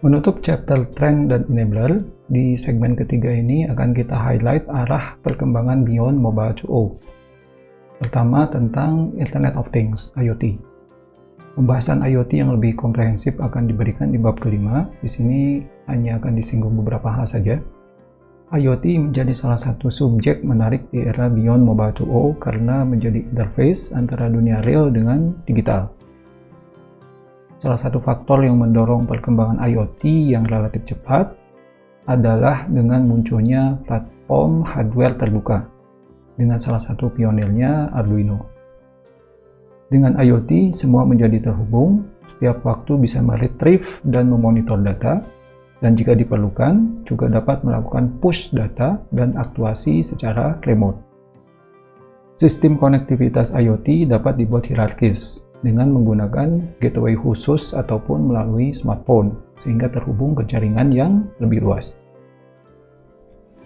Menutup chapter Trend dan Enabler, di segmen ketiga ini akan kita highlight arah perkembangan beyond Mobile 2.0. Pertama, tentang Internet of Things, IoT. Pembahasan IoT yang lebih komprehensif akan diberikan di bab kelima. Di sini hanya akan disinggung beberapa hal saja. IoT menjadi salah satu subjek menarik di era beyond Mobile 2.0 karena menjadi interface antara dunia real dengan digital. Salah satu faktor yang mendorong perkembangan IoT yang relatif cepat adalah dengan munculnya platform hardware terbuka, dengan salah satu pionirnya Arduino. Dengan IoT, semua menjadi terhubung, setiap waktu bisa meretrieve dan memonitor data, dan jika diperlukan, juga dapat melakukan push data dan aktuasi secara remote. Sistem konektivitas IoT dapat dibuat hierarkis, dengan menggunakan gateway khusus ataupun melalui smartphone, sehingga terhubung ke jaringan yang lebih luas.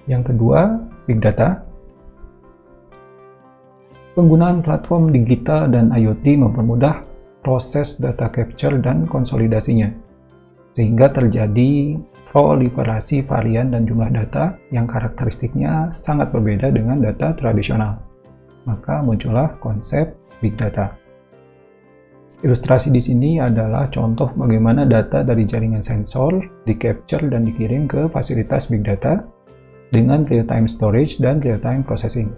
Yang kedua, Big Data. Penggunaan platform digital dan IoT mempermudah proses data capture dan konsolidasinya, sehingga terjadi proliferasi varian dan jumlah data yang karakteristiknya sangat berbeda dengan data tradisional. Maka muncullah konsep Big Data. Ilustrasi di sini adalah contoh bagaimana data dari jaringan sensor di-capture dan dikirim ke fasilitas Big Data dengan real-time storage dan real-time processing,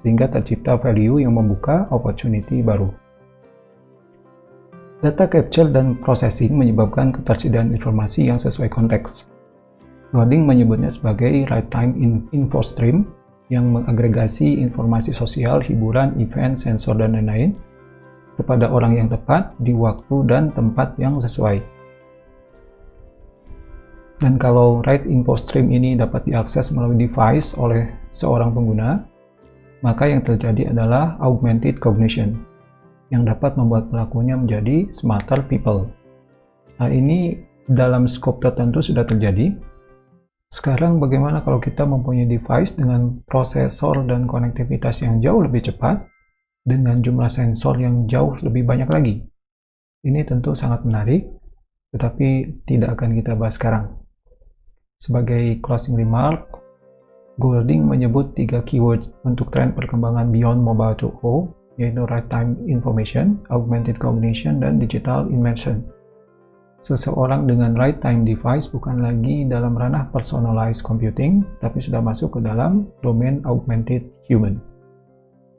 sehingga tercipta value yang membuka opportunity baru. Data capture dan processing menyebabkan ketersediaan informasi yang sesuai konteks. Golding menyebutnya sebagai right-time info stream yang mengagregasi informasi sosial, hiburan, event, sensor, dan lain-lain kepada orang yang tepat di waktu dan tempat yang sesuai. Dan kalau right info stream ini dapat diakses melalui device oleh seorang pengguna, maka yang terjadi adalah augmented cognition, yang dapat membuat pelakunya menjadi smarter people. Hal ini dalam skop tertentu sudah terjadi. Sekarang bagaimana kalau kita mempunyai device dengan prosesor dan konektivitas yang jauh lebih cepat, dengan jumlah sensor yang jauh lebih banyak lagi? Ini tentu sangat menarik, tetapi tidak akan kita bahas sekarang. Sebagai closing remark, Golding menyebut 3 keywords untuk tren perkembangan beyond Mobile 2.0, yaitu right-time information, augmented cognition, dan digital immersion. Seseorang dengan right-time device bukan lagi dalam ranah personalized computing, tapi sudah masuk ke dalam domain augmented human.